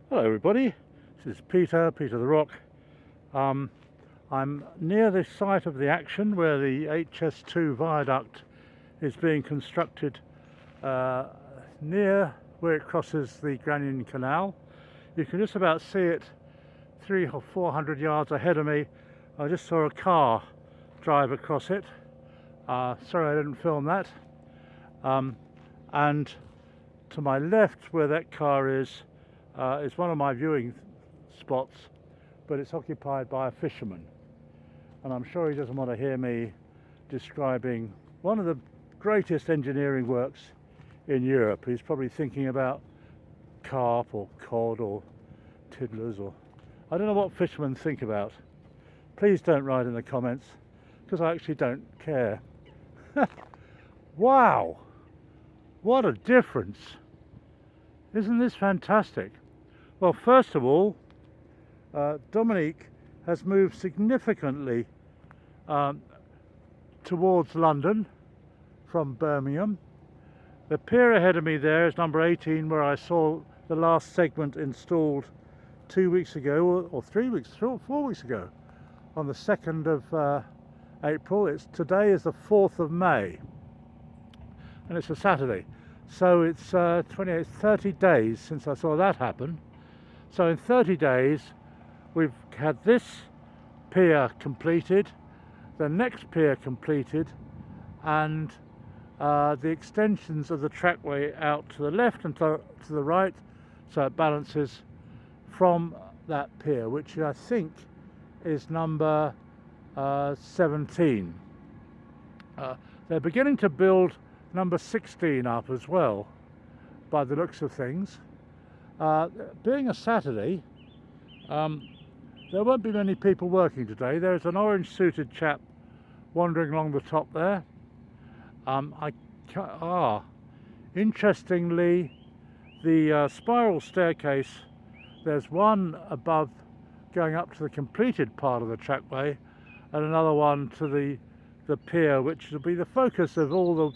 Hello everybody, this is Peter the Rock. I'm near the site of the action where the HS2 viaduct is being constructed near where it crosses the Grand Canal. You can just about see it 300 or 400 yards ahead of me. I just saw a car drive across it. Sorry I didn't film that. And to my left where that car is one of my viewing spots, but it's occupied by a fisherman, and I'm sure he doesn't want to hear me describing one of the greatest engineering works in Europe. He's probably thinking about carp or cod or tiddlers, or I don't know what fishermen think about. Please don't write in the comments, because I actually don't care. Wow, what a difference! Isn't this fantastic? Well, first of all, Dominique has moved significantly towards London from Birmingham. The pier ahead of me there is number 18, where I saw the last segment installed 2 weeks ago, or 4 weeks ago, on the 2nd of April. Today is the 4th of May, and it's a Saturday. So it's 30 days since I saw that happen. So in 30 days we've had this pier completed, the next pier completed, and the extensions of the trackway out to the left and to the right, so it balances from that pier, which I think is number 17. They're beginning to build number 16 up as well, by the looks of things. Being a Saturday, there won't be many people working today. There's an orange suited chap wandering along the top there. Interestingly, the spiral staircase, there's one above going up to the completed part of the trackway, and another one to the pier, which will be the focus of all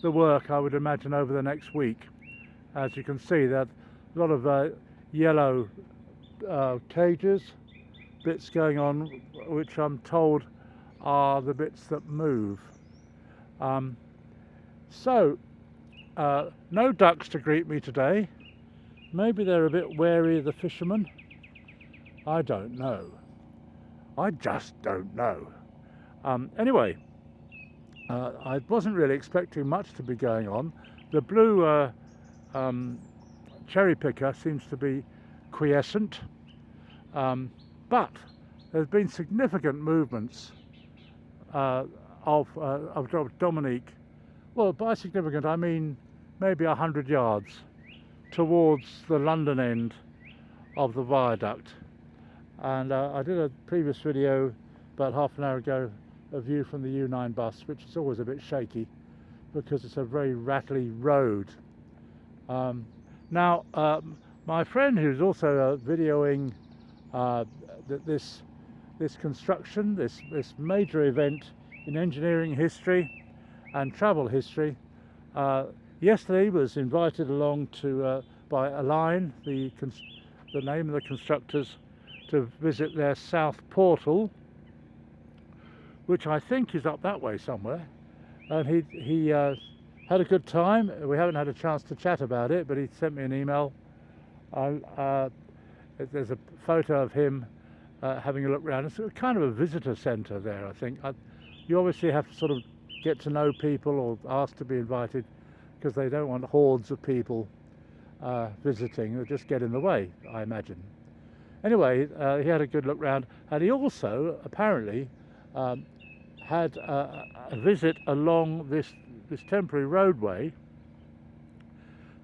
the work, I would imagine, over the next week. As you can see, there are a lot of yellow cages, bits going on, which I'm told are the bits that move. No ducks to greet me today. Maybe they're a bit wary of the fishermen. I don't know. I just don't know. Anyway, I wasn't really expecting much to be going on. The blue cherry picker seems to be quiescent, but there's been significant movements of Dominique. Well, by significant I mean maybe 100 yards towards the London end of the viaduct. And I did a previous video about half an hour ago, a view from the U9 bus, which is always a bit shaky because it's a very rattly road. Now, my friend who's also videoing this construction, this major event in engineering history and travel history, yesterday was invited along by Align, the name of the constructors, to visit their south portal, which I think is up that way somewhere. And he had a good time. We haven't had a chance to chat about it, but he sent me an email. There's a photo of him having a look around. It's kind of a visitor centre there, I think. You obviously have to sort of get to know people or ask to be invited, because they don't want hordes of people visiting. They'll just get in the way, I imagine. Anyway, he had a good look round, and he also apparently had a visit along this temporary roadway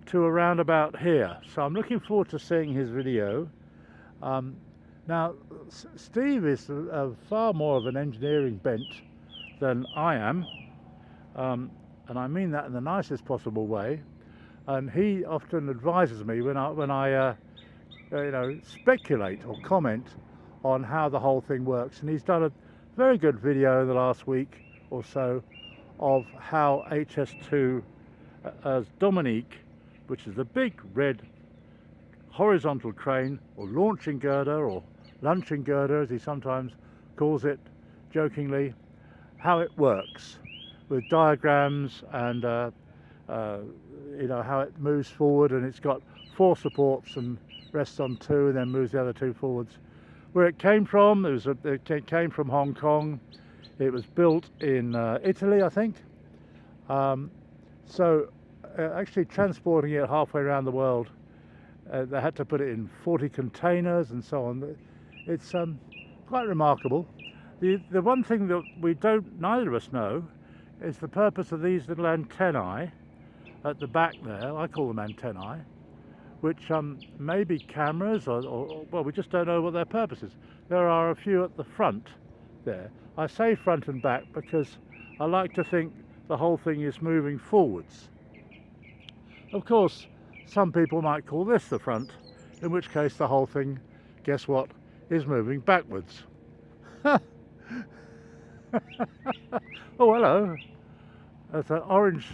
to around about here. So I'm looking forward to seeing his video. Now, Steve is far more of an engineering bent than I am, and I mean that in the nicest possible way. And he often advises me when I speculate or comment on how the whole thing works. And he's done a very good video in the last week or so of how HS2 as Dominique, which is the big red horizontal crane, or launching girder, or lunching girder as he sometimes calls it jokingly, how it works with diagrams and you know, how it moves forward, and it's got 4 supports and rests on 2 and then moves the other 2 forwards. Where it came from, it came from Hong Kong. It was built in Italy, I think. So actually transporting it halfway around the world, they had to put it in 40 containers and so on. It's quite remarkable. The one thing that neither of us know, is the purpose of these little antennae at the back there. I call them antennae, which may be cameras or well, we just don't know what their purpose is. There are a few at the front there. I say front and back because I like to think the whole thing is moving forwards. Of course, some people might call this the front, in which case the whole thing, guess what, is moving backwards. Oh, hello. There's an orange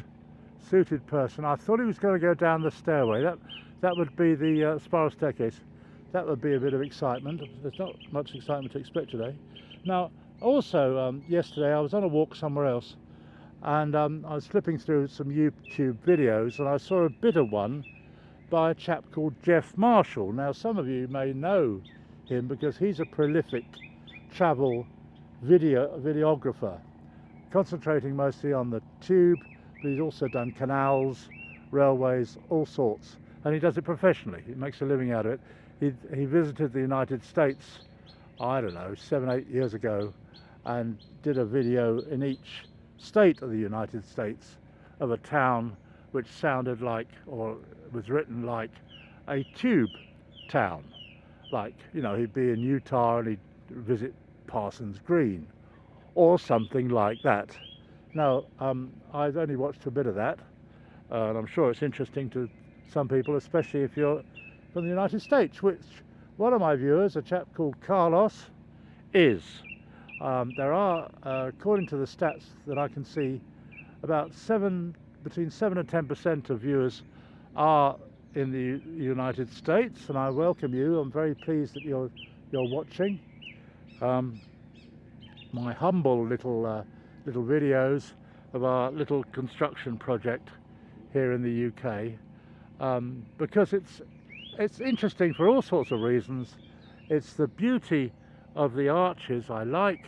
suited person. I thought he was going to go down the stairway. That would be the spiral staircase. That would be a bit of excitement. There's not much excitement to expect today. Now, also yesterday I was on a walk somewhere else, and I was flipping through some YouTube videos, and I saw a bit of one by a chap called Jeff Marshall. Now, some of you may know him because he's a prolific travel videographer, concentrating mostly on the tube, but he's also done canals, railways, all sorts, and he does it professionally. He makes a living out of it. He visited the United States, I don't know, 7-8 years ago, and did a video in each state of the United States of a town which sounded like, or was written like, a tube town. Like, you know, he'd be in Utah and he'd visit Parsons Green or something like that. Now, I've only watched a bit of that, and I'm sure it's interesting to some people, especially if you're from the United States, which one of my viewers, a chap called Carlos, is. There are, according to the stats that I can see, about between 7 and 10% of viewers are in the United States, and I welcome you. I'm very pleased that you're watching my humble little videos of our little construction project here in the UK, because it's interesting for all sorts of reasons. It's the beauty of the arches I like,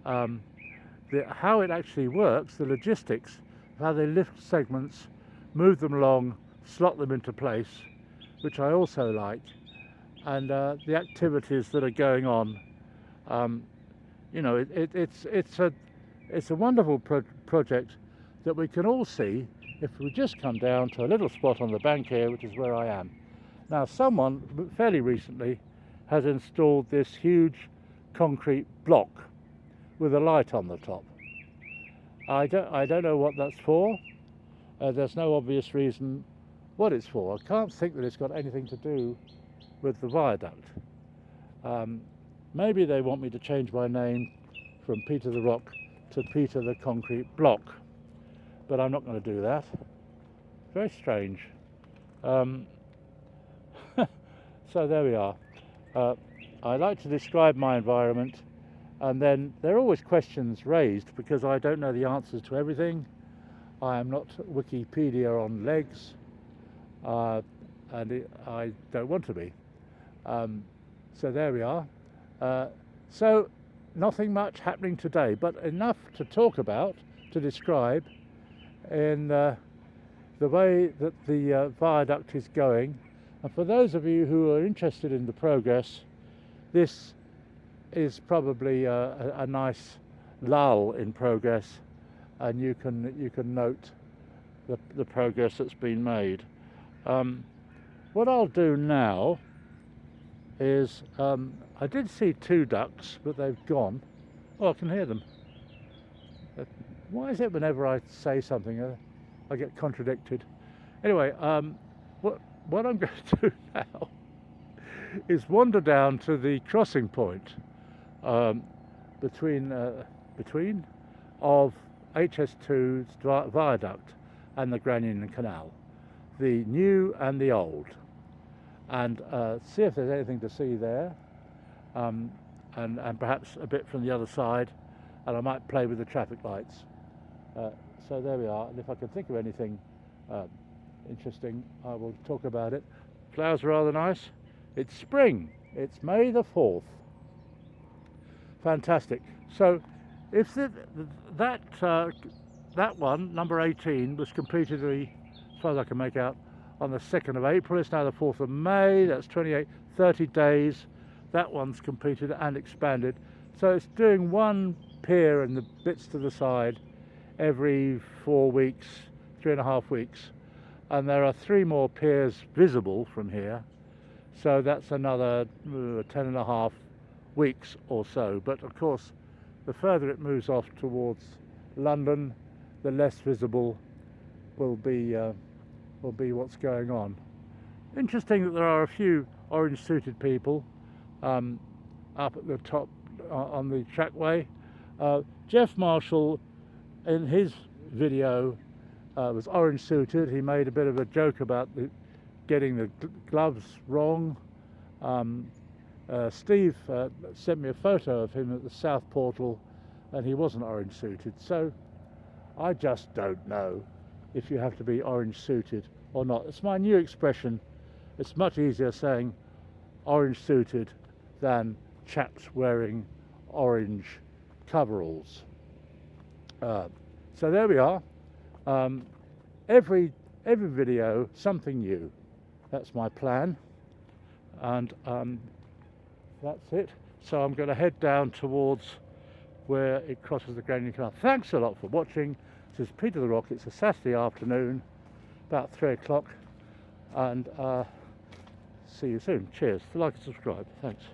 how it actually works, the logistics, how they lift segments, move them along, slot them into place, which I also like, and the activities that are going on. You know, it's a wonderful project that we can all see if we just come down to a little spot on the bank here, which is where I am. Now, someone fairly recently has installed this huge concrete block with a light on the top. I don't know what that's for. There's no obvious reason what it's for. I can't think that it's got anything to do with the viaduct. Maybe they want me to change my name from Peter the Rock to Peter the Concrete Block, but I'm not going to do that. Very strange. So there we are. I like to describe my environment, and then there are always questions raised because I don't know the answers to everything. I am not Wikipedia on legs, and I don't want to be. So there we are. So nothing much happening today, but enough to talk about, to describe in the way that the viaduct is going. And for those of you who are interested in the progress, this is probably a nice lull in progress, and you can note the progress that's been made. What I'll do now is, I did see 2 ducks, but they've gone. Oh, I can hear them. Why is it whenever I say something I get contradicted? Anyway, what I'm going to do now is wander down to the crossing point between of HS2's viaduct and the Grand Union Canal, the new and the old. and see if there's anything to see there, and perhaps a bit from the other side, and I might play with the traffic lights. So there we are, and if I can think of anything interesting, I will talk about it. Flowers are rather nice. It's spring. It's May the 4th. Fantastic. So if that one, number 18, was completed, as far as I can make out, on the 2nd of April. It's now the 4th of May. That's 30 days. That one's completed and expanded. So it's doing one pier and the bits to the side every 4 weeks, 3.5 weeks. And there are 3 more piers visible from here. So that's another 10.5 weeks or so. But of course, the further it moves off towards London, the less visible will be what's going on. Interesting that there are a few orange suited people up at the top on the trackway. Jeff Marshall, in his video, was orange suited. He made a bit of a joke about getting the gloves wrong. Steve sent me a photo of him at the South Portal, and he wasn't orange suited. So I just don't know if you have to be orange suited or not. It's my new expression. It's much easier saying orange suited than chaps wearing orange coveralls. So there we are. Every video, something new. That's my plan, and that's it. So I'm going to head down towards where it crosses the Grand Canal. Thanks a lot for watching. This is Peter the Rock. It's a Saturday afternoon, about 3 o'clock, and see you soon. Cheers. Like and subscribe. Thanks.